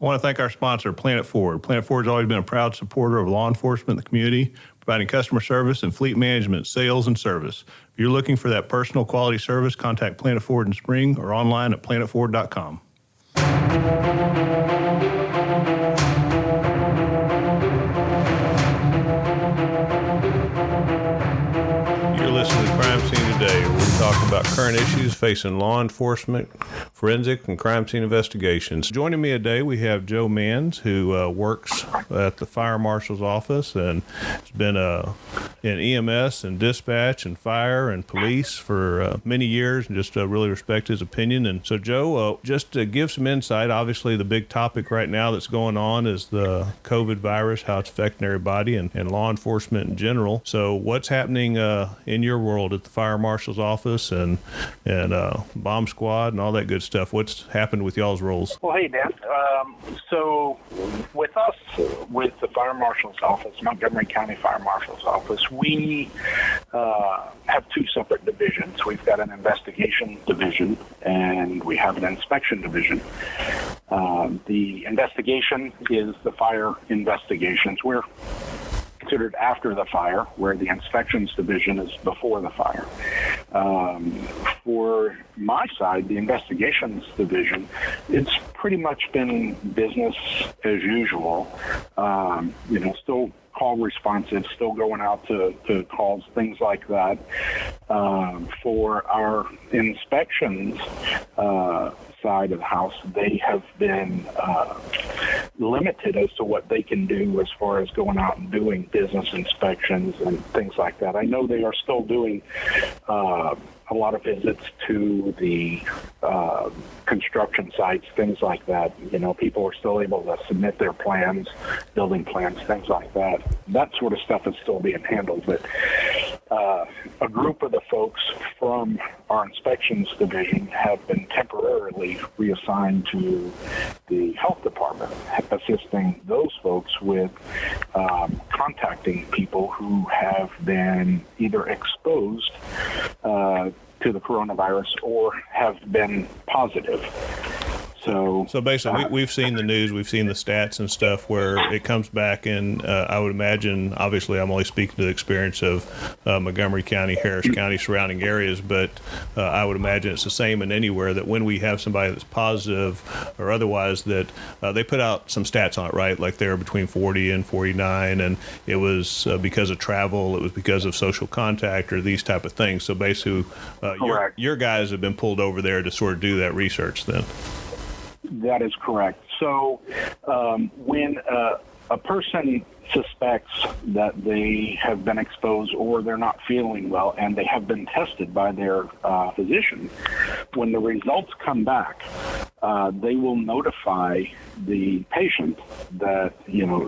I want to thank our sponsor, Planet Ford. Planet Ford has always been a proud supporter of law enforcement in the community, providing customer service and fleet management, sales, and service. If you're looking for that personal quality service, contact Planet Ford in Spring or online at planetford.com. You're listening to Crime Scene Today. We're talking about current issues facing law enforcement, forensic, and crime scene investigations. Joining me today, we have Joe Manz, who works at the Fire Marshal's office and has been in EMS and dispatch and fire and police for many years, and just really respect his opinion. And so, Joe, just to give some insight, obviously the big topic right now that's going on is the COVID virus, how it's affecting everybody and law enforcement in general. So what's happening in your world at the Fire Marshal's office and bomb squad and all that good stuff? What's happened with y'all's roles? Well, hey, Dan. So with us, with the Fire Marshal's office, Montgomery County Fire Marshal's office, we have two separate divisions. We've got an investigation division and we have an inspection division. The investigation is the fire investigations. We're considered after the fire, where the inspections division is before the fire. For my side, the investigations division, it's pretty much been business as usual. Still call responsive, still going out to calls, things like that. For our inspections side of the house, they have been limited as to what they can do as far as going out and doing business inspections and things like that. I know they are still doing a lot of visits to the construction sites, things like that. People are still able to submit their plans, building plans, things like that. That sort of stuff is still being handled. But a group of the folks from our inspections division have been temporarily reassigned to the health department, assisting those folks with contacting people who have been either exposed to the coronavirus or have been positive. So basically, we've seen the news, we've seen the stats and stuff where it comes back, and I would imagine, obviously, I'm only speaking to the experience of Montgomery County, Harris County, surrounding areas, but I would imagine it's the same in anywhere, that when we have somebody that's positive or otherwise, that they put out some stats on it, right? Like they were between 40 and 49, and it was because of travel, it was because of social contact or these type of things. So basically, your guys have been pulled over there to sort of do that research then. That is correct. So when a person suspects that they have been exposed or they're not feeling well and they have been tested by their physician, when the results come back, they will notify the patient that,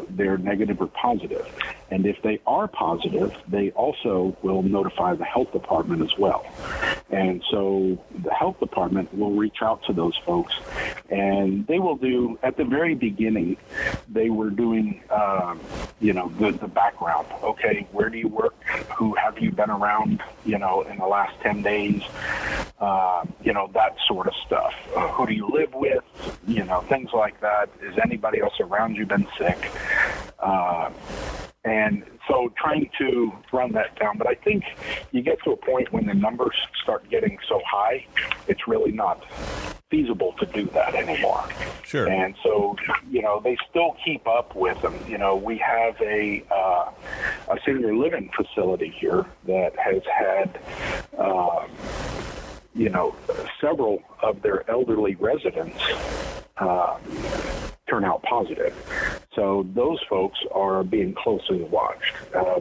they're negative or positive. And if they are positive, they also will notify the health department as well. And so the health department will reach out to those folks, and they will do, at the very beginning, they were doing, the background. Okay, where do you work? Who have you been around, in the last 10 days? That sort of stuff. Who do you live with? Things like that. Is anybody else around you been sick? And so trying to run that down. But I think you get to a point when the numbers start getting so high, it's really not feasible to do that anymore. Sure. And so, they still keep up with them. We have a senior living facility here that has had, several of their elderly residents turn out positive. So those folks are being closely watched.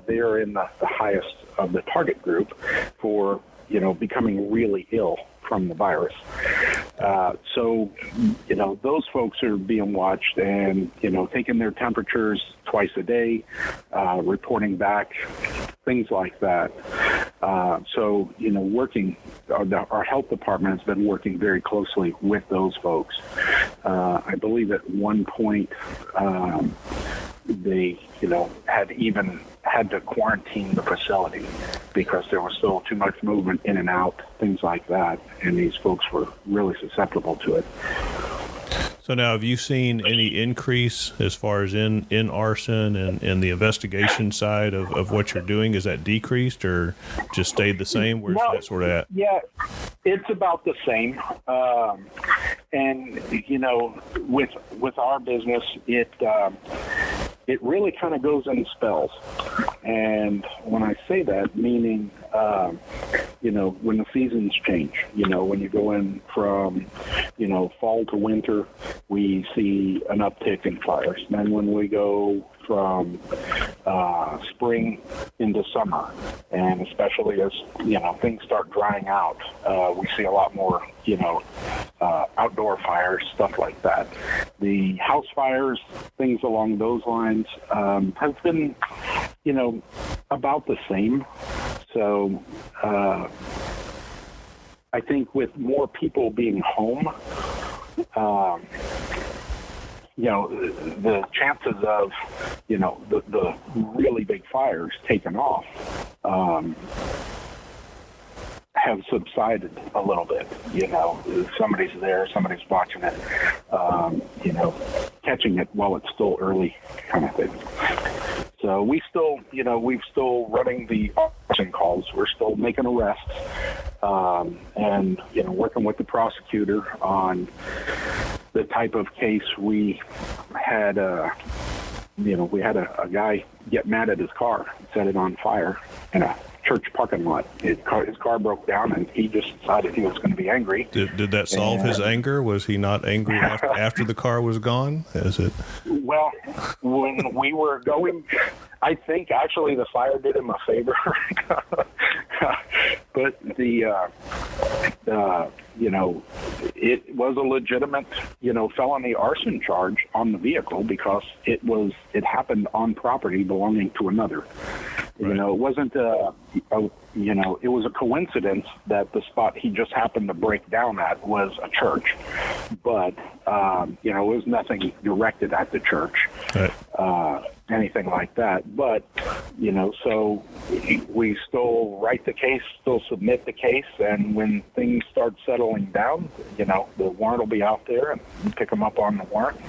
They are in the highest of the target group for, becoming really ill from the virus. So, those folks are being watched and, taking their temperatures twice a day, reporting back, things like that. So, working, our health department has been working very closely with those folks. I believe at one point they, had even had to quarantine the facility because there was still too much movement in and out, things like that, and these folks were really susceptible to it. So now, have you seen any increase as far as in arson and the investigation side of what you're doing? Is that decreased or just stayed the same? Where's that sort of at? Yeah, it's about the same. And with our business, it really kind of goes in spells. And when I say that, meaning, when the seasons change, when you go in from, fall to winter, we see an uptick in fires. Then when we go from spring into summer, and especially as, things start drying out, we see a lot more, outdoor fires, stuff like that. The house fires, things along those lines, have been, about the same. So I think with more people being home, the chances of, the really big fires taking off have subsided a little bit. Somebody's there, somebody's watching it, catching it while it's still early, kind of thing. So we've still running the arson calls. We're still making arrests, and working with the prosecutor on the type of case. We had a guy get mad at his car, set it on fire in a church parking lot. His car broke down, and he just decided he was going to be angry. Did that solve his anger? Was he not angry after the car was gone? Well, when we were going, I think actually the fire did him a favor. But it was a legitimate, felony arson charge on the vehicle because it happened on property belonging to another. Right. It wasn't it was a coincidence that the spot he just happened to break down at was a church, but it was nothing directed at the church. Right. Anything like that. But, so we still write the case, still submit the case, and when things start settling down, the warrant will be out there, and you pick them up on the warrant,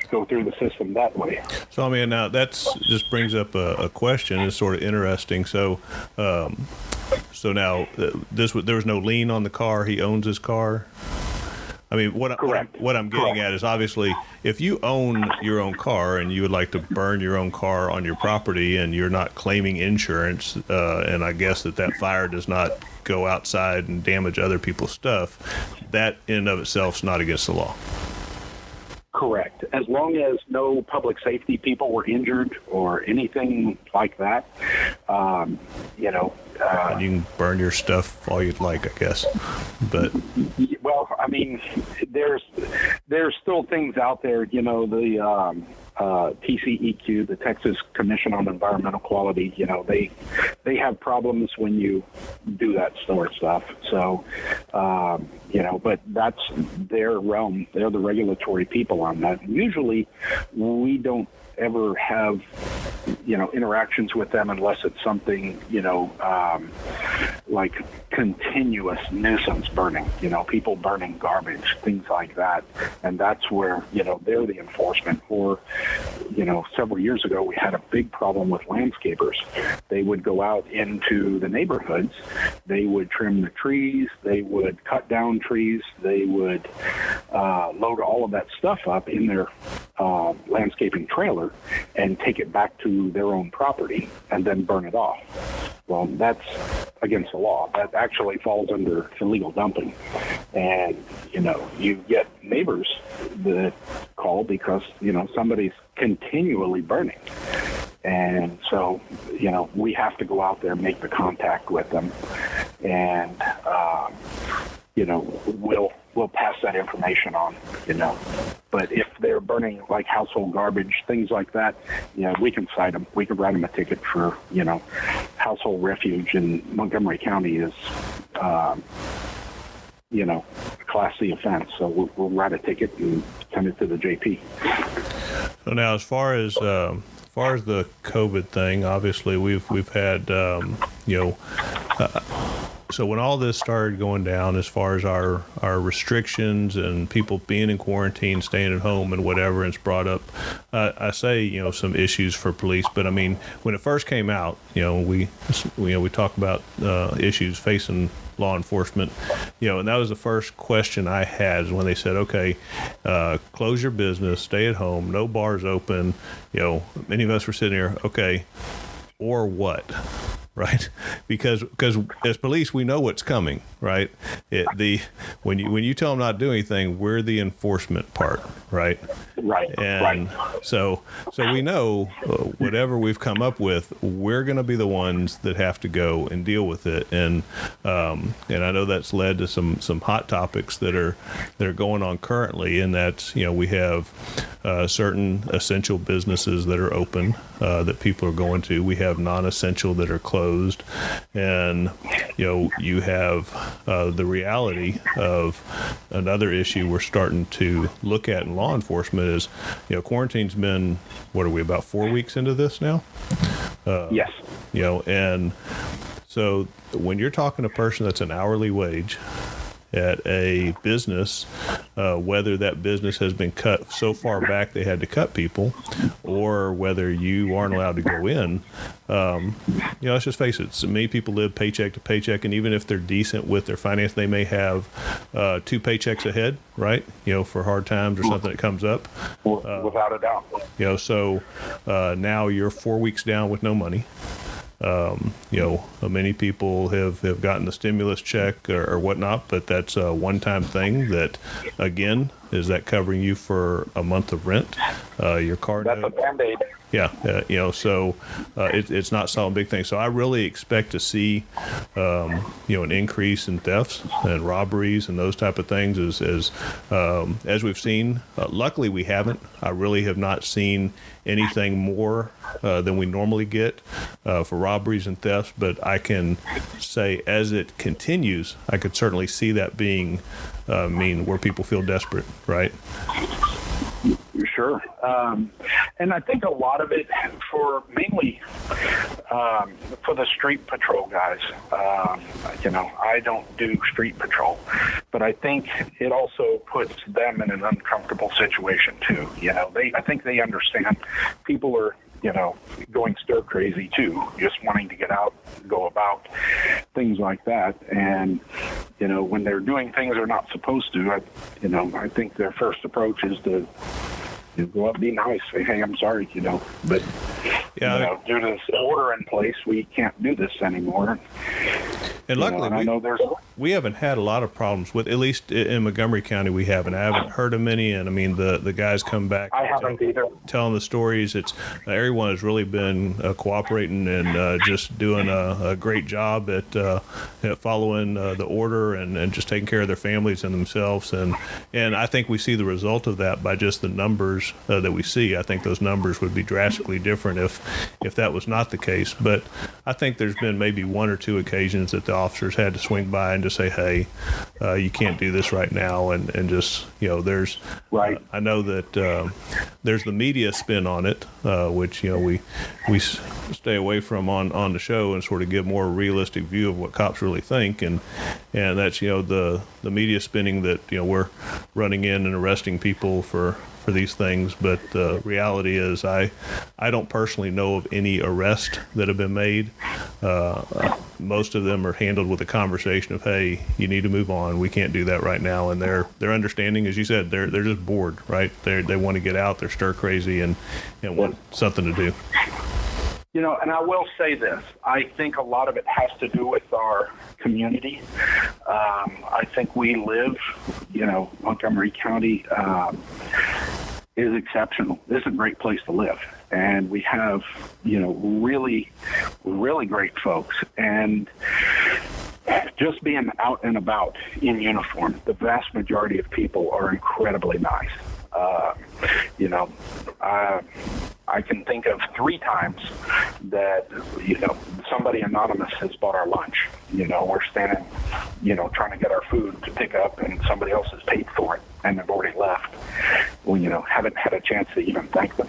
go through the system that way. So, now that's just brings up a question. It's sort of interesting. So, now there was no lien on the car. He owns his car. What I'm getting at is obviously if you own your own car and you would like to burn your own car on your property and you're not claiming insurance, and I guess that fire does not go outside and damage other people's stuff, that in and of itself is not against the law. Correct. As long as no public safety people were injured or anything like that, and you can burn your stuff all you'd like, I guess. But there's still things out there. The TCEQ, the Texas Commission on Environmental Quality, they have problems when you do that sort of stuff. So, but that's their realm. They're the regulatory people on that. Usually we don't ever have, interactions with them unless it's something, like continuous nuisance burning, people burning garbage, things like that. And that's where, they're the enforcement. Or, several years ago, we had a big problem with landscapers. They would go out into the neighborhoods. They would trim the trees. They would cut down trees. They would load all of that stuff up in their landscaping trailer and take it back to their own property and then burn it off. Well, that's against the law. That actually falls under illegal dumping. And, you get neighbors that call because, somebody's continually burning. And so, we have to go out there and make the contact with them. And, we'll pass that information on, But if they're burning like household garbage, things like that, we can cite them. We can write them a ticket for, household refuge in Montgomery County is, a Class C offense. So we'll write a ticket and send it to the JP. So now, as far as the COVID thing, obviously we've had, so when all this started going down, as far as our restrictions and people being in quarantine, staying at home, and whatever, and it's brought up, I say some issues for police. But I mean, when it first came out, we talk about issues facing law enforcement, and that was the first question I had when they said, okay, close your business, stay at home, no bars open. Many of us were sitting here, okay, or what? Right, because as police we know what's coming. Right, when you tell them not to do anything, we're the enforcement part. Right. And so we know whatever we've come up with, we're going to be the ones that have to go and deal with it. And I know that's led to some hot topics that are going on currently. And that's we have certain essential businesses that are open that people are going to. We have non-essential that are closed, and you have the reality of another issue we're starting to look at in law enforcement is quarantine's been, what are we, about 4 weeks into this now? Yes. And so when you're talking to a person that's an hourly wage at a business, whether that business has been cut so far back they had to cut people, or whether you aren't allowed to go in, let's just face it, many people live paycheck to paycheck, and even if they're decent with their finance, they may have 2 paychecks ahead, right? For hard times or something that comes up. Without a doubt. So now you're 4 weeks down with no money. Many people have gotten the stimulus check or whatnot, but that's a one-time thing that, again, is that covering you for a month of rent, your car note. That's a Band-Aid. Yeah, so it's not solving big things. So I really expect to see, an increase in thefts and robberies and those type of things as we've seen. Luckily, we haven't. I really have not seen anything more than we normally get for robberies and thefts. But I can say, as it continues, I could certainly see that being where people feel desperate, right? Sure. And I think a lot of it mainly for the street patrol guys, I don't do street patrol, but I think it also puts them in an uncomfortable situation too. I think they understand people are, going stir crazy too, just wanting to get out, go about, things like that. And, when they're doing things they're not supposed to, I think their first approach is to go up, be nice, say, hey, I'm sorry, but due to this order in place, we can't do this anymore. And luckily, we haven't had a lot of problems with, at least in Montgomery County, we haven't. I haven't heard of many, and I mean the guys come back. I haven't either. Telling the stories. It's everyone has really been cooperating and just doing a great job at following the order and just taking care of their families and themselves. And I think we see the result of that by just the numbers that we see. I think those numbers would be drastically different if that was not the case. But I think there's been maybe 1 or 2 occasions that the officers had to swing by and just say, hey, you can't do this right now. And just, there's, right. I know that there's the media spin on it, which, we stay away from on the show and sort of give more realistic view of what cops really think. And that's, the media spinning that, we're running in and arresting people for these things, but the reality is I don't personally know of any arrests that have been made. Most of them are handled with a conversation of, hey, you need to move on, we can't do that right now, and they're understanding, as you said, they're just bored, right? They want to get out, they're stir crazy and want something to do. And I will say this, I think a lot of it has to do with our community. I think we live, Montgomery County is exceptional. This is a great place to live. And we have, really, really great folks. And just being out and about in uniform, the vast majority of people are incredibly nice. I can think of 3 times that, somebody anonymous has bought our lunch. We're standing, trying to get our food to pick up and somebody else has paid for it and they've already left. haven't had a chance to even thank them.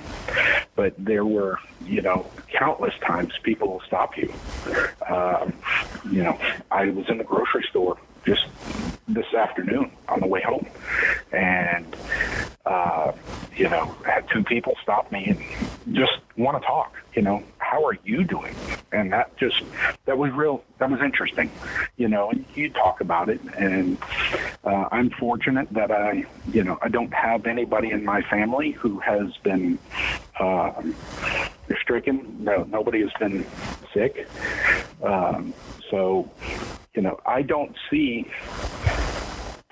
But there were, countless times people will stop you. I was in the grocery store just this afternoon on the way home, and had two people stop me and just want to talk. How are you doing? And that was interesting. And you talk about it, and I'm fortunate that I don't have anybody in my family who has been stricken. No, nobody has been sick. So I don't see,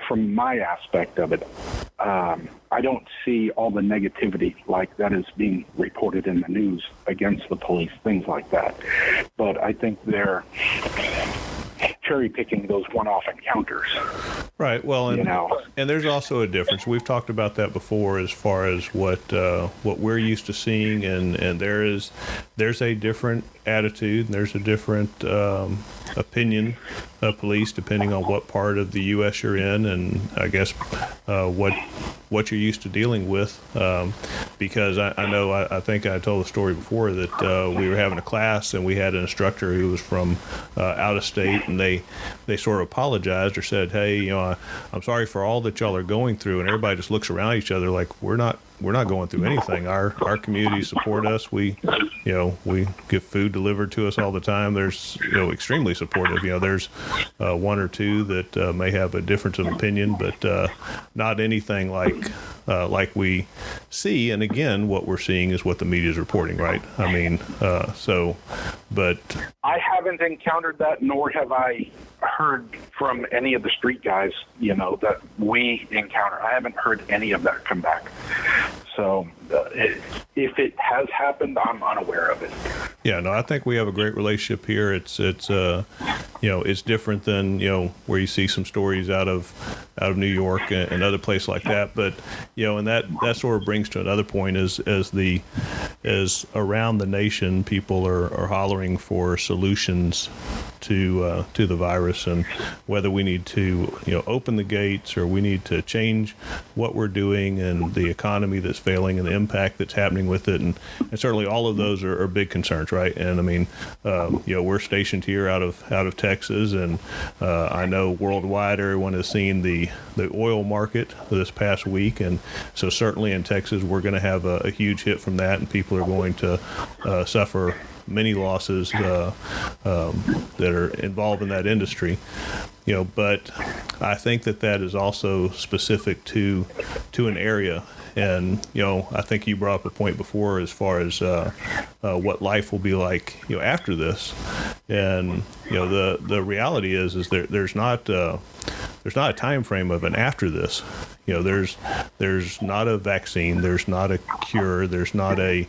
from my aspect of it, I don't see all the negativity like that is being reported in the news against the police, things like that. But I think they're cherry picking those one-off encounters. Right. Well, and there's also a difference. We've talked about that before, as far as what we're used to seeing, and there's a different attitude, and there's a different opinion of police depending on what part of the U.S. you're in, and I guess what you're used to dealing with. Because I think I told the story before that we were having a class and we had an instructor who was from out of state, and they sort of apologized or said, "Hey, I'm sorry for all that y'all are going through," and everybody just looks around each other like we're not going through anything. Our communities support us. We get food delivered to us all the time. There's extremely supportive. There's one or two that may have a difference of opinion, but not anything like we see. And again, what we're seeing is what the media is reporting, right? I mean, but I haven't encountered that, nor have I heard from any of the street guys, that we encounter. I haven't heard any of that come back. So if it has happened, I'm unaware of it. Yeah, no, I think we have a great relationship here. It's different than where you see some stories out of New York and other places like that. But and that sort of brings to another point as around the nation, people are hollering for solutions to the virus, and whether we need to open the gates or we need to change what we're doing, and the economy that's failing and the impact that's happening with it, and certainly all of those are big concerns, right? And I mean, we're stationed here out of Texas, and I know worldwide everyone has seen the oil market this past week, and so certainly in Texas we're going to have a huge hit from that, and people are going to suffer many losses that are involved in that industry. But I think that is also specific to an area. And, I think you brought up a point before as far as what life will be like, after this. And, the reality is there's not a time frame of an after this. There's not a vaccine, there's not a cure, there's not a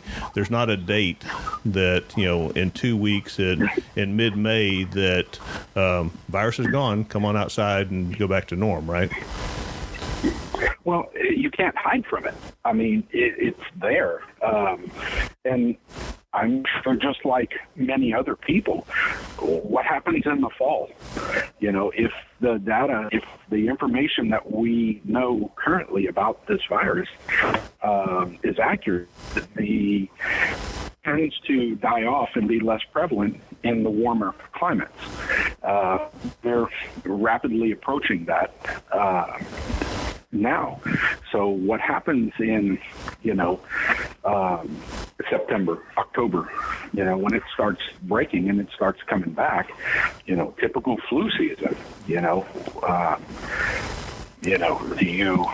date that, in 2 weeks in mid-May that virus is gone, come on outside and go back to norm, right? Well, you can't hide from it. I mean, it's there. And I'm sure, just like many other people, what happens in the fall? If the data, if the information that we know currently about this virus is accurate, the tends to die off and be less prevalent in the warmer climates. They're rapidly approaching that now. So what happens in, September, October, when it starts breaking and it starts coming back, typical flu season, do you...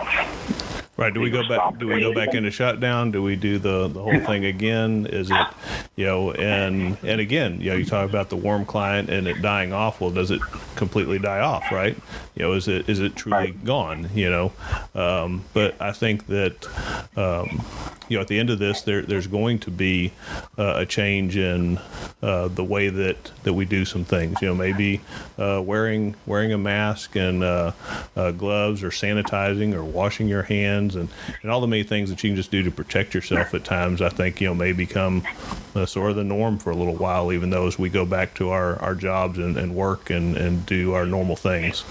Right. Do we go back? Do we go back into shutdown? Do we do the whole thing again? Is it, and again, you talk about the warm climate and it dying off. Well, does it completely die off? Right. Is it truly gone? But I think that at the end of this, there's going to be a change in the way that we do some things. Maybe wearing a mask and gloves, or sanitizing, or washing your hands, and all the many things that you can just do to protect yourself at times, I think, may become sort of the norm for a little while, even though as we go back to our jobs and work and do our normal things.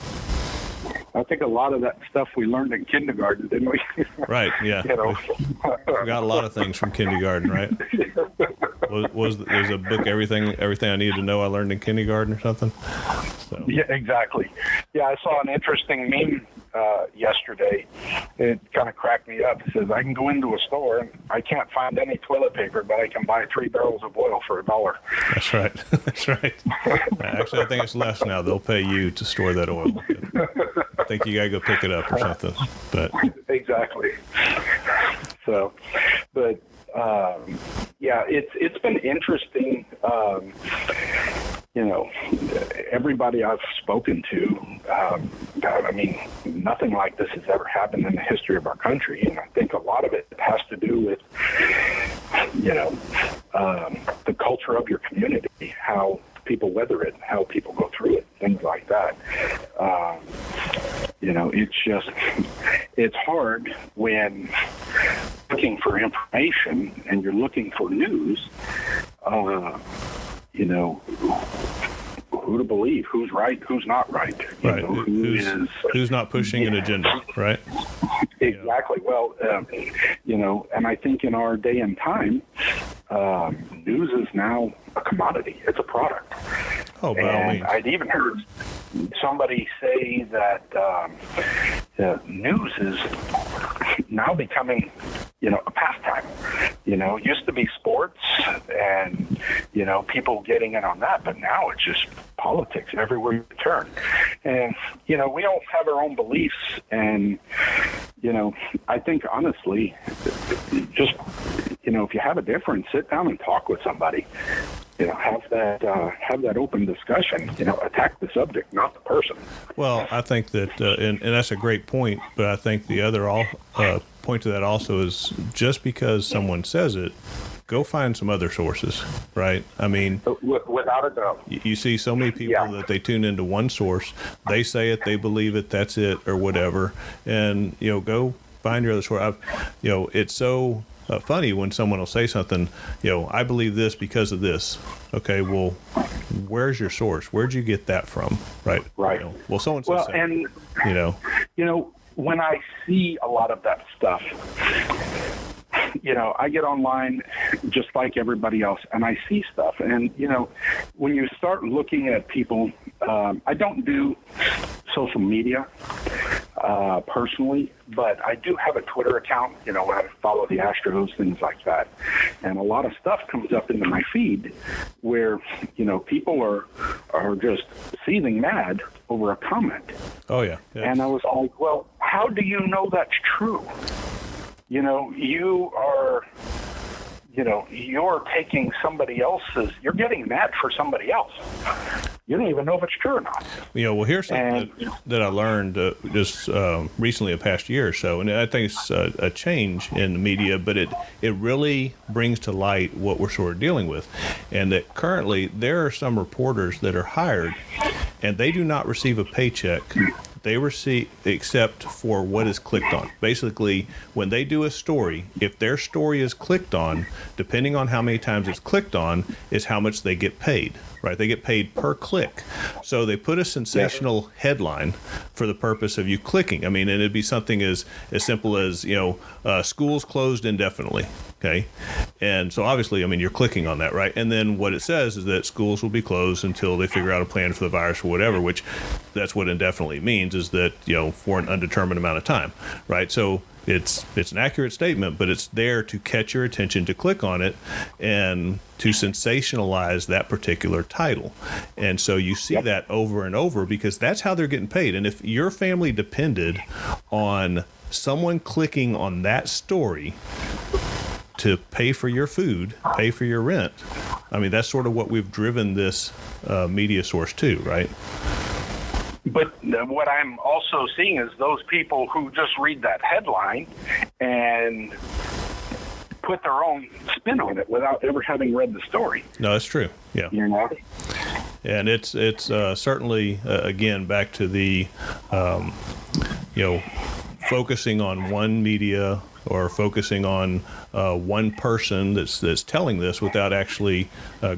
I think a lot of that stuff we learned in kindergarten, didn't we? Right. Yeah. You know. We forgot a lot of things from kindergarten, right? There's a book, everything I needed to know I learned in kindergarten or something. So. Yeah, exactly. Yeah, I saw an interesting meme yesterday. It kind of cracked me up. It says, I can go into a store and I can't find any toilet paper, but I can buy 3 barrels of oil for $1. That's right. That's right. Actually, I think it's less now. They'll pay you to store that oil. I think you got to go pick it up or something. But exactly. So, but yeah, it's been interesting. You know, everybody I've spoken to, I mean, nothing like this has ever happened in the history of our country. And I think a lot of it has to do with, you know, the culture of your community, how people weather it, how people go through it, things like that. You know, it's hard when looking for information and you're looking for news, you know, who to believe, who's right, who's not right. Right. Who's not pushing an agenda, right? Exactly. Well, you know, and I think in our day and time, news is now a commodity. It's a product. Oh, by all means. I'd even heard somebody say that news is now becoming, you know, a pastime. You know, it used to be sports and, you know, people getting in on that, but now it's just politics everywhere you turn. And, you know, we all have our own beliefs, and, you know, I think honestly, just, you know, if you have a difference, sit down and talk with somebody. You know, have that open discussion. You know, attack the subject, not the person. Well, I think that, and that's a great point. But I think the other point to that also is just because someone says it, go find some other sources, right? I mean, without a doubt, you see so many people that they tune into one source, they say it, they believe it, that's it, or whatever, and you know, go find your other source. You know, it's so funny when someone will say something, you know, I believe this because of this. Okay, well, where's your source? Where'd you get that from? Right. Right. You know, well, someone says, and you know, when I see a lot of that stuff, you know, I get online just like everybody else, and I see stuff. And, you know, when you start looking at people, I don't do social media personally, but I do have a Twitter account, you know, I follow the Astros, things like that. And a lot of stuff comes up into my feed where, you know, people are just seething mad over a comment. Oh, yeah. And I was like, well, how do you know that's true? You know, you're taking somebody else's, you're getting mad for somebody else. You don't even know if it's true or not. You know, well, here's something that I learned just recently, a past year or so, and I think it's a change in the media, but it really brings to light what we're sort of dealing with. And that currently there are some reporters that are hired, and they do not receive a paycheck. They receive except for what is clicked on. Basically, when they do a story, if their story is clicked on, depending on how many times it's clicked on, is how much they get paid, right? They get paid per click. So they put a sensational headline for the purpose of you clicking. I mean, and it'd be something as simple as, you know, schools closed indefinitely. Okay. And so obviously, I mean, you're clicking on that, right? And then what it says is that schools will be closed until they figure out a plan for the virus or whatever, which that's what indefinitely means, is that, you know, for an undetermined amount of time, right? So it's an accurate statement, but it's there to catch your attention, to click on it and to sensationalize that particular title. And so you see that over and over because that's how they're getting paid. And if your family depended on someone clicking on that story to pay for your food, pay for your rent, I mean, that's sort of what we've driven this media source to, right? But what I'm also seeing is those people who just read that headline and put their own spin on it without ever having read the story. No, that's true. Yeah. You know? And it's certainly, again, back to the, you know, focusing on one media or focusing on one person that's telling this without actually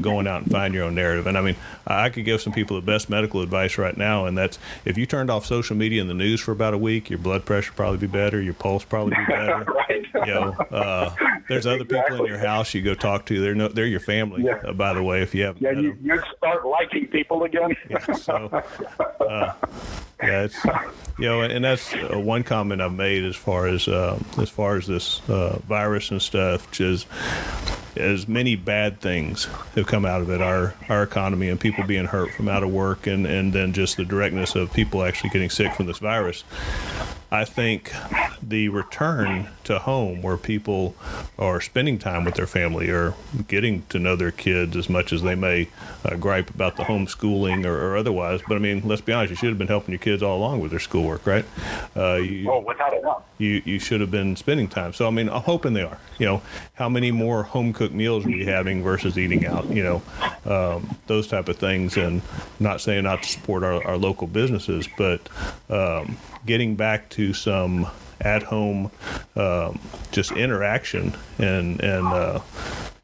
going out and finding your own narrative. And I mean, I could give some people the best medical advice right now, and that's if you turned off social media and the news for about a week, your blood pressure probably be better, your pulse probably be better. Right. There's other people in your house you go talk to. They're your family, by the way. If you haven't, you start liking people again. It's and that's one comment I've made as far as this virus and stuff, which is as many bad things have come out of it, our economy and people being hurt from out of work, and then just the directness of people actually getting sick from this virus. I think the return to home where people are spending time with their family or getting to know their kids as much as they may gripe about the homeschooling or otherwise. But I mean, let's be honest, you should have been helping your kids all along with their schoolwork, right? Without a doubt. You should have been spending time. So, I mean, I'm hoping they are. How many more home-cooked meals are we having versus eating out? Those type of things. And not saying not to support our local businesses, but getting back to some at-home just interaction and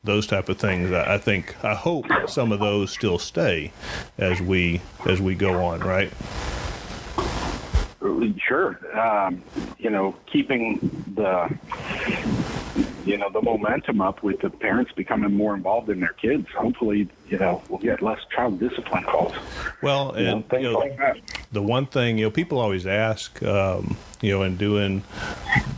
those type of things. I hope some of those still stay as we go on, right? Sure. Keeping the momentum up with the parents becoming more involved in their kids. Hopefully, we'll get less child discipline calls. Well, and things like that. The one thing, people always ask, in doing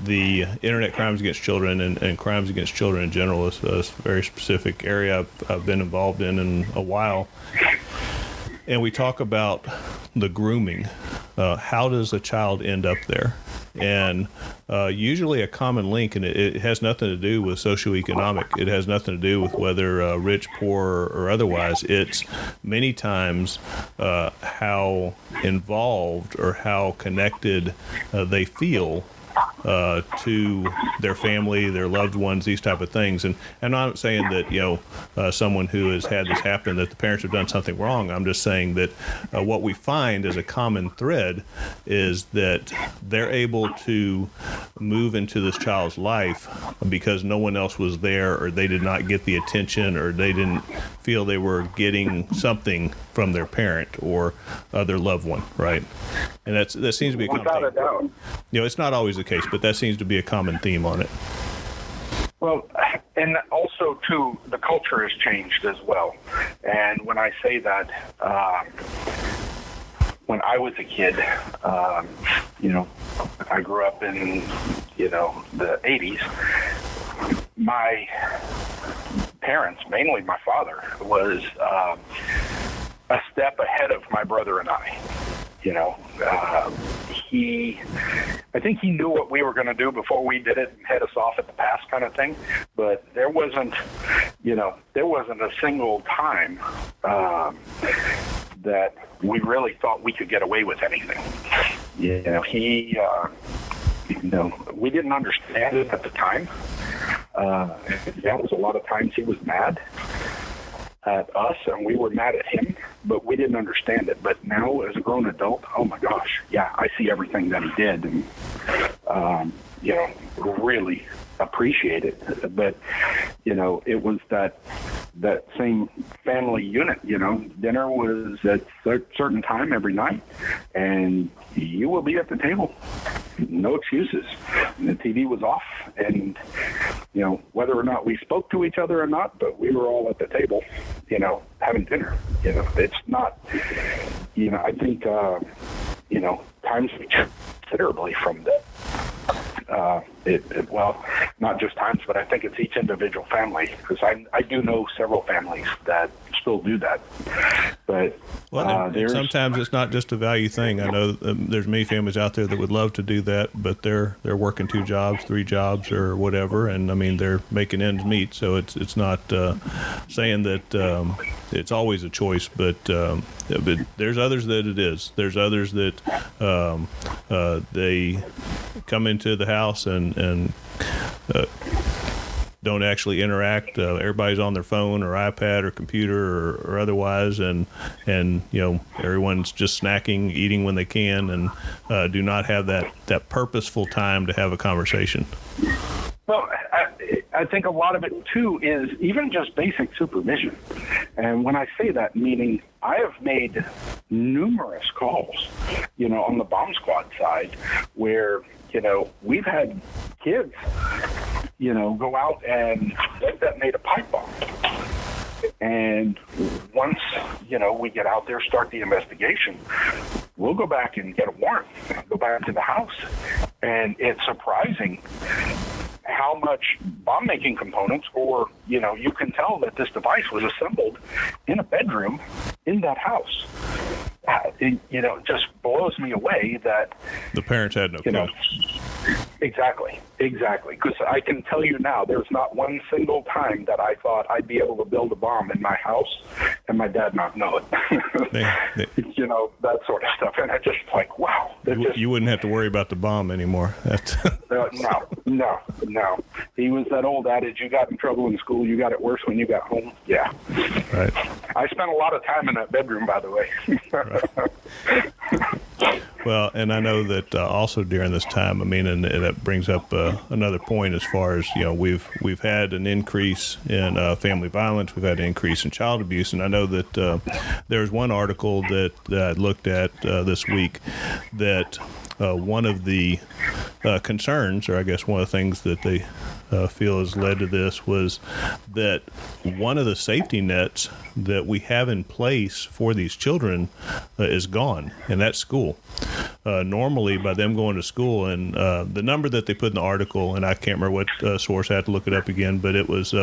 the internet crimes against children and crimes against children in general is a very specific area I've been involved in a while. And we talk about the grooming. How does a child end up there? And usually a common link, and it has nothing to do with socioeconomic. It has nothing to do with whether rich, poor, or otherwise. It's many times how involved or how connected they feel to their family, their loved ones, these type of things. And I'm not saying that, someone who has had this happen, that the parents have done something wrong. I'm just saying that what we find as a common thread is that they're able to move into this child's life because no one else was there, or they did not get the attention, or they didn't feel they were getting something from their parent or their loved one, right? And that seems to be a common theme. Without a doubt. It's not always the case, but that seems to be a common theme on it. Well, and also, too, the culture has changed as well. And when I say that, when I was a kid, I grew up in, the 80s. My parents, mainly my father, was a step ahead of my brother and I. I think he knew what we were going to do before we did it and head us off at the pass kind of thing. But there wasn't a single time that we really thought we could get away with anything. We didn't understand it at the time. There was a lot of times he was mad at us and we were mad at him, but we didn't understand it. But now as a grown adult, oh my gosh, I see everything that he did and, really appreciate it. But, it was that same family unit, dinner was at a certain time every night and you will be at the table. No excuses. And the TV was off and, whether or not we spoke to each other or not, but we were all at the table, having dinner. It's not, I think, times considerably from that. Not just times, but I think it's each individual family, because I do know several families that still do that. But sometimes it's not just a value thing. I know there's many families out there that would love to do that, but they're working 2 jobs, 3 jobs, or whatever, and I mean they're making ends meet. So it's not saying that it's always a choice, but there's others that it is. There's others that they come into the house and don't actually interact. Everybody's on their phone or iPad or computer or otherwise, and everyone's just snacking, eating when they can, and do not have that purposeful time to have a conversation. Well, I think a lot of it, too, is even just basic supervision. And when I say that, meaning I have made numerous calls, on the bomb squad side where, we've had kids, go out and detonate a pipe bomb. And once, we get out there, start the investigation, we'll go back and get a warrant, go back to the house. And it's surprising how much bomb-making components, or, you can tell that this device was assembled in a bedroom in that house. It just blows me away that the parents had no clue. Exactly. Because I can tell you now, there's not one single time that I thought I'd be able to build a bomb in my house and my dad not know it. That sort of stuff. And I just like, wow. You wouldn't have to worry about the bomb anymore. No. He was that old adage, you got in trouble in school, you got it worse when you got home. Yeah. Right. I spent a lot of time in that bedroom, by the way. Right. Well, and I know that also during this time, and that brings up another point as far as, we've had an increase in family violence, we've had an increase in child abuse, and I know that there's one article that I looked at this week that one of the concerns, or I guess one of the things that they feel has led to this, was that one of the safety nets that we have in place for these children is gone, and that's school. Normally, by them going to school, and the number that they put in the article, and I can't remember what source, I had to look it up again, but it was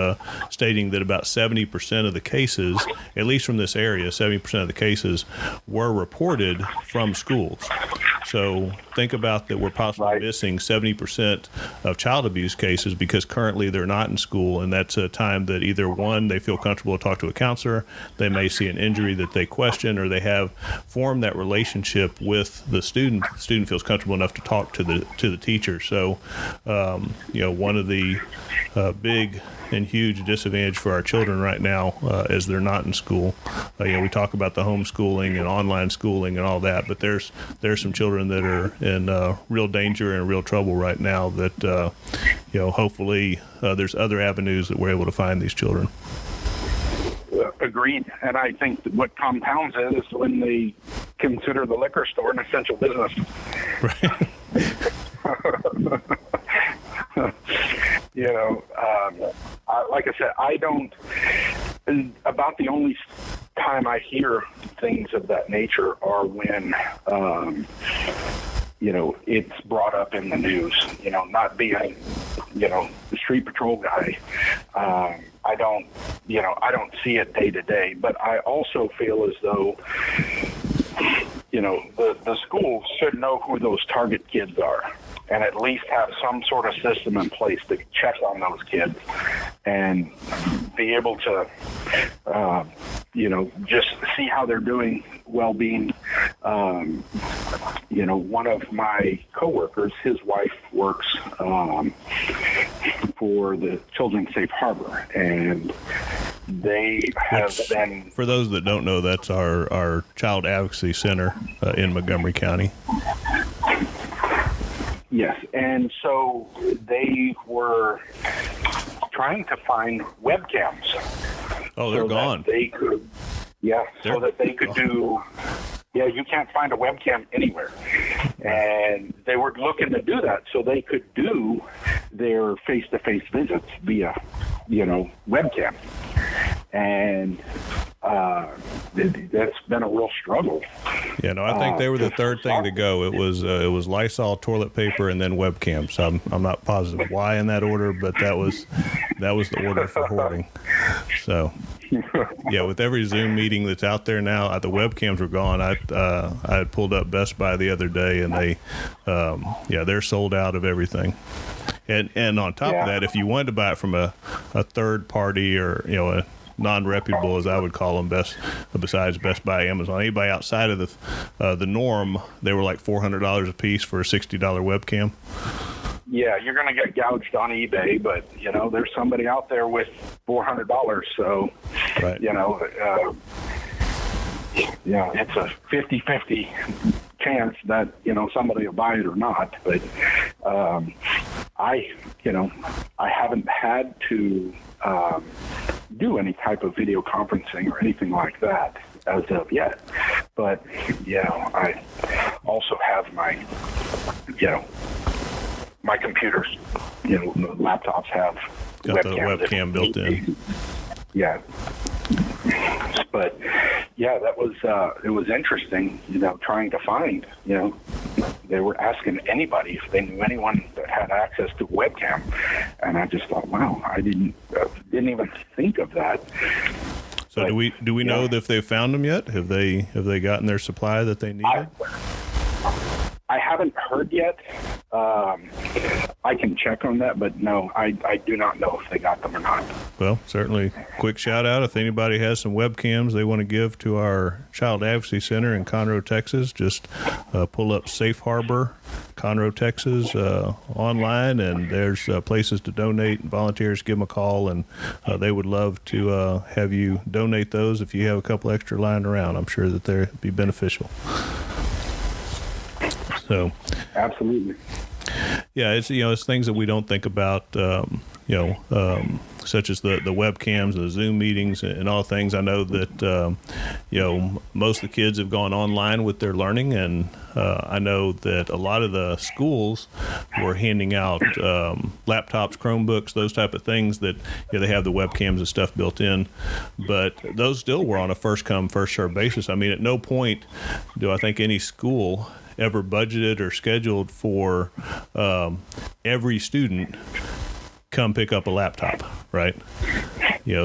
stating that about 70% of the cases, at least from this area, 70% of the cases were reported from schools. So think about that we're possibly missing 70% of child abuse cases because currently they're not in school, and that's a time that either one, they feel comfortable to talk to a counselor, they may see an injury that they question, or they have formed that relationship with the student. The student feels comfortable enough to talk to the teacher. So, one of the big and huge disadvantage for our children right now is they're not in school. We talk about the homeschooling and online schooling and all that, but there's some children that are in real danger and real trouble right now that, hopefully there's other avenues that we're able to find these children. Agreed. And I think that what compounds it is when they consider the liquor store an essential business. Right. Like I said, I don't, about the only time I hear things of that nature are when, it's brought up in the news, not being, the street patrol guy. I don't see it day to day, but I also feel as though, the schools should know who those target kids are, and at least have some sort of system in place to check on those kids and be able to, just see how they're doing, well-being. One of my coworkers, his wife works for the Children's Safe Harbor, and they have been... For those that don't know, that's our Child Advocacy Center in Montgomery County. Yes, and so they were trying to find webcams. Oh, they're gone. They could, so that they could do... Yeah, you can't find a webcam anywhere. And they were looking to do that so they could do their face-to-face visits via, webcam. And that's been a real struggle. Yeah, no, I think they were the third thing to go. It was Lysol, toilet paper, and then webcams. I'm not positive why in that order, but that was the order for hoarding. So, yeah, with every Zoom meeting that's out there now, the webcams were gone. I had pulled up Best Buy the other day, and they're sold out of everything. And on top of that, if you wanted to buy it from a third party or a non-reputable, as I would call them, besides Best Buy, Amazon, anybody outside of the norm, they were like $400 a piece for a $60 webcam. Yeah, you're going to get gouged on eBay, but there's somebody out there with $400, so right. It's a 50-50 chance that somebody will buy it or not. But I haven't had to do any type of video conferencing or anything like that as of yet. But, I also have my computers, laptops have Got the webcam built in. Yeah. But that was it was interesting, trying to find, they were asking anybody if they knew anyone that had access to a webcam, and I just thought, wow, I didn't even think of that. So but, do we know if they've found them yet? Have they gotten their supply that they needed? I haven't heard yet. I can check on that, but no, I do not know if they got them or not. Well, certainly, quick shout out if anybody has some webcams they want to give to our Child Advocacy Center in Conroe, Texas. Just pull up Safe Harbor, Conroe, Texas, online, and there's places to donate. Volunteers, give them a call, and they would love to have you donate those if you have a couple extra lying around. I'm sure that they'd be beneficial. So, absolutely. Yeah, it's things that we don't think about, such as the webcams and the Zoom meetings and all things. I know that most of the kids have gone online with their learning, and I know that a lot of the schools were handing out laptops, Chromebooks, those type of things that they have the webcams and stuff built in, but those still were on a first come, first served basis. I mean, at no point do I think any school ever budgeted or scheduled for every student come pick up a laptop, right?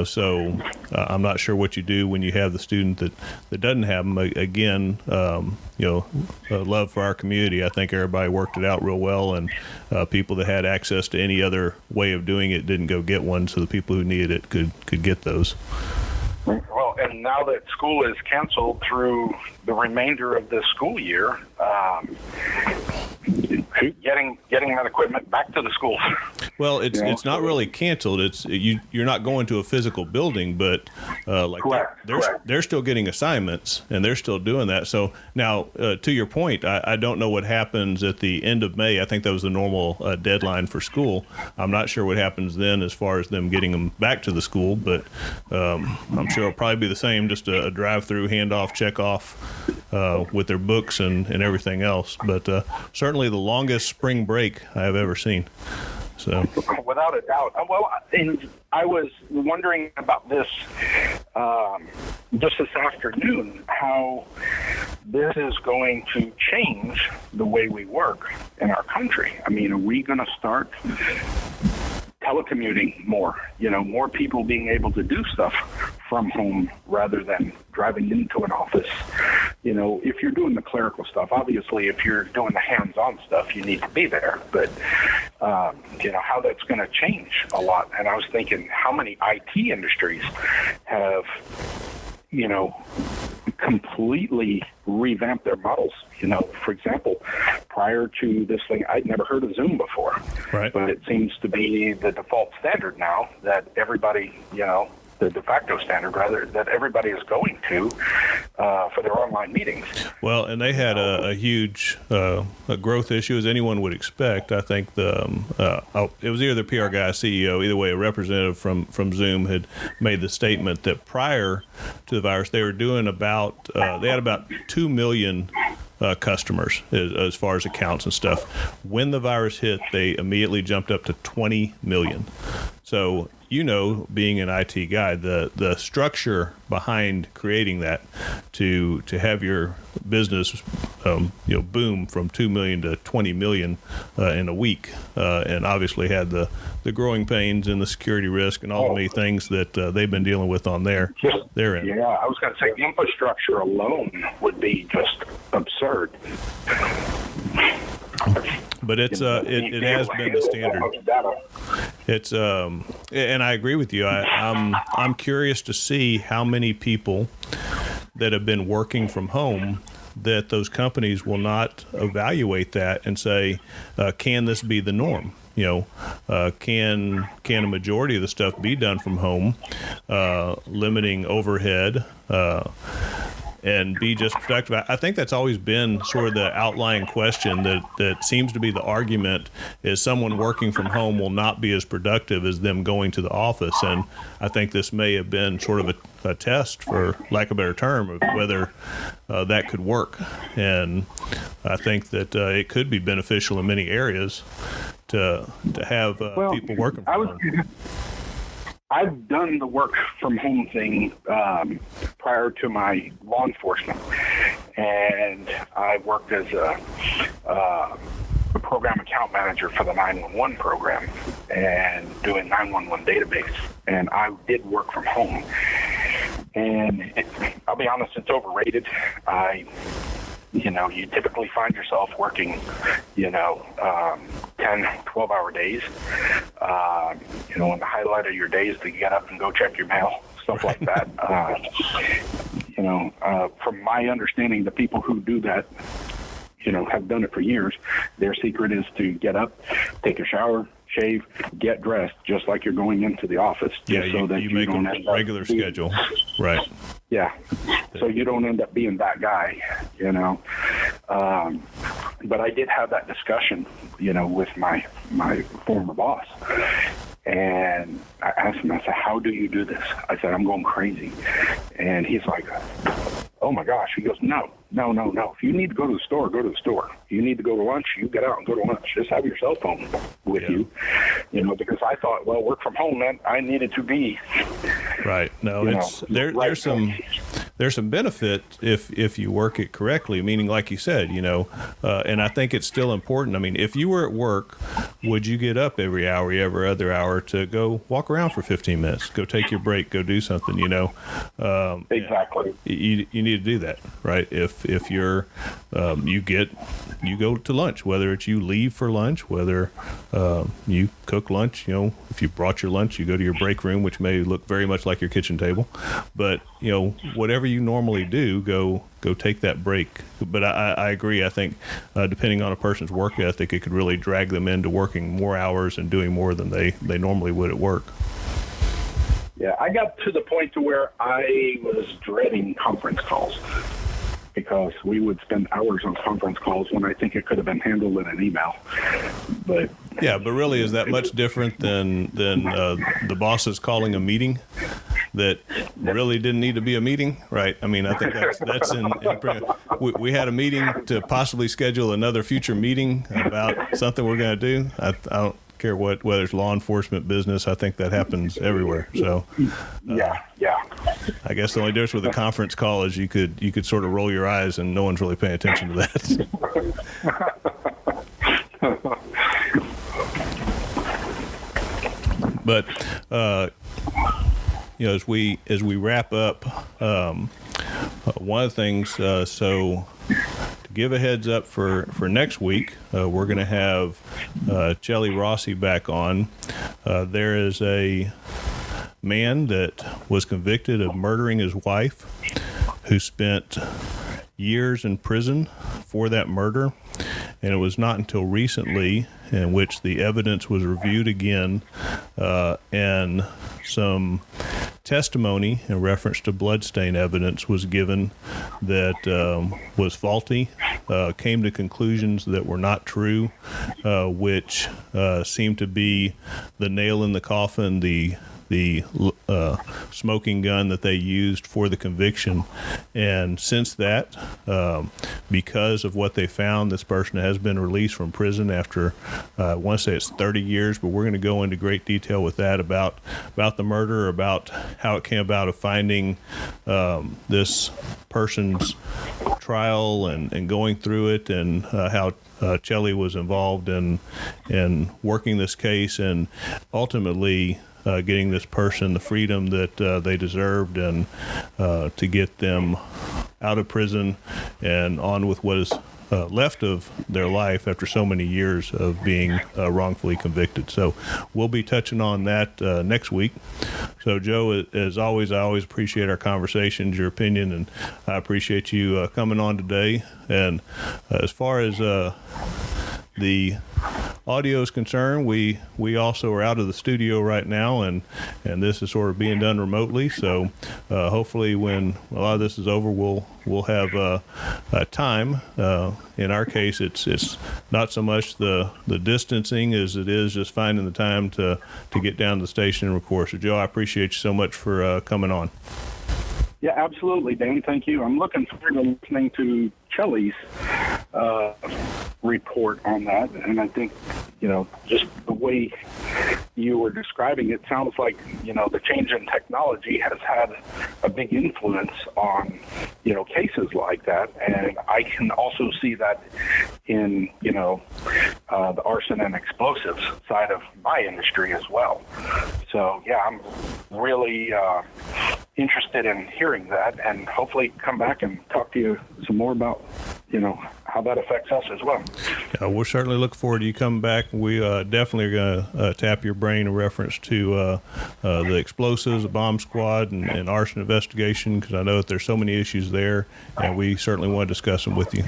So I'm not sure what you do when you have the student that doesn't have them. Again, love for our community. I think everybody worked it out real well, and people that had access to any other way of doing it didn't go get one, so the people who needed it could get those. Well, and now that school is canceled through the remainder of the school year, getting that equipment back to the schools. Well, it's not really canceled. It's you're not going to a physical building, but correct. They're still getting assignments and they're still doing that. So now, to your point, I don't know what happens at the end of May. I think that was the normal deadline for school. I'm not sure what happens then as far as them getting them back to the school, but I'm sure it'll probably be the same, just a drive-through, handoff, check off with their books and everything else. But certainly the longest spring break I have ever seen. So, without a doubt. Well, and I was wondering about this just this afternoon, how this is going to change the way we work in our country. I mean, are we going to start telecommuting more, more people being able to do stuff from home rather than driving into an office? If you're doing the clerical stuff, obviously if you're doing the hands-on stuff, you need to be there, but how that's going to change a lot. And I was thinking how many IT industries have, completely revamped their models. For example, prior to this thing, I'd never heard of Zoom before. Right. But it seems to be the default standard now that everybody, the de facto standard, rather, that everybody is going to for their online meetings. Well, and they had a huge a growth issue, as anyone would expect. I think it was either the PR guy, CEO, either way, a representative from Zoom had made the statement that prior to the virus, they were doing they had about 2 million customers as far as accounts and stuff. When the virus hit, they immediately jumped up to 20 million. So, being an IT guy, the structure behind creating that to have your business, boom from 2 million to 20 million in a week, and obviously had the growing pains and the security risk and all the many things that they've been dealing with on their end. Yeah, I was going to say infrastructure alone would be just absurd. But it has been the standard. It's and I agree with you. I'm curious to see how many people that have been working from home that those companies will not evaluate that and say, can this be the norm? Can a majority of the stuff be done from home, limiting overhead, and be just productive. I think that's always been sort of the outlying question that seems to be the argument is someone working from home will not be as productive as them going to the office. And I think this may have been sort of a test, for lack of a better term, of whether that could work. And I think that it could be beneficial in many areas to have people working from home. I've done the work from home thing prior to my law enforcement, and I worked as a program account manager for the 911 program and doing 911 database, and I did work from home. And I'll be honest, it's overrated. You typically find yourself working, 10, 12-hour days. And the highlight of your day is to get up and go check your mail, stuff like that. From my understanding, the people who do that, have done it for years. Their secret is to get up, take a shower, shave, get dressed, just like you're going into the office. Yeah, so that you make a regular schedule. Right. Yeah. So you don't end up being that guy, But I did have that discussion, with my former boss. And I asked him, I said, how do you do this? I said, I'm going crazy. And he's like, oh my gosh. He goes, no. If you need to go to the store, go to the store. If you need to go to lunch, you get out and go to lunch. Just have your cell phone with you, because I thought, well, work from home meant I needed to be. Right. No, there's some benefit if you work it correctly, meaning like you said, and I think it's still important. I mean, if you were at work, would you get up every other hour to go walk around for 15 minutes, go take your break, go do something, Exactly. You need to do that, right? If you're, you go to lunch, whether it's you leave for lunch, whether you cook lunch, if you brought your lunch, you go to your break room, which may look very much like your kitchen table, but whatever you normally do, go take that break. But I agree. I think depending on a person's work ethic, it could really drag them into working more hours and doing more than they normally would at work. Yeah, I got to the point to where I was dreading conference calls because we would spend hours on conference calls when I think it could have been handled in an email. But really, is that much different than the bosses calling a meeting that really didn't need to be a meeting, right? I mean, I think that's we had a meeting to possibly schedule another future meeting about something we're going to do. I don't care whether it's law enforcement, business. I think that happens everywhere. So yeah. I guess the only difference with a conference call is you could sort of roll your eyes and no one's really paying attention to that. But as we wrap up, one of the things, so to give a heads up for next week, we're going to have Chelly Rossi back on. There is a man that was convicted of murdering his wife, who spent years in prison for that murder. And it was not until recently in which the evidence was reviewed again, and some testimony in reference to bloodstain evidence was given that was faulty, came to conclusions that were not true, which seemed to be the nail in the coffin, the smoking gun that they used for the conviction. And since that, because of what they found, this person has been released from prison after, I want to say it's 30 years, but we're going to go into great detail with that about the murder, about how it came about of finding this person's trial and going through it, and how Chelly was involved in working this case, and ultimately getting this person the freedom that they deserved, and to get them out of prison and on with what is left of their life after so many years of being wrongfully convicted. So we'll be touching on that next week. So Joe, as always, I always appreciate our conversations, your opinion, and I appreciate you coming on today. And as far as the audio is concerned, we also are out of the studio right now, and this is sort of being done remotely. So hopefully, when a lot of this is over, we'll have time. In our case, it's not so much the distancing as it is just finding the time to get down to the station and record. So, Joe, I appreciate you so much for coming on. Yeah, absolutely, Dan. Thank you. I'm looking forward to listening to Chelly's report on that. And I think, just the way you were describing it sounds like, the change in technology has had a big influence on, cases like that. And I can also see that in, the arson and explosives side of my industry as well. So, yeah, I'm really interested in hearing that, and hopefully come back and talk to you some more about, how that affects us as well. We'll certainly look forward to you coming back. We definitely are going to tap your brain in reference to the explosives, the bomb squad, and arson investigation, because I know that there's so many issues there, and we certainly want to discuss them with you.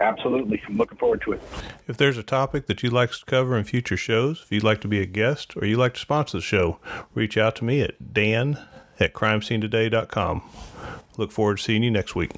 Absolutely. I'm looking forward to it. If there's a topic that you'd like us to cover in future shows, if you'd like to be a guest, or you'd like to sponsor the show, reach out to me at dan@crimescenetoday.com. Look forward to seeing you next week.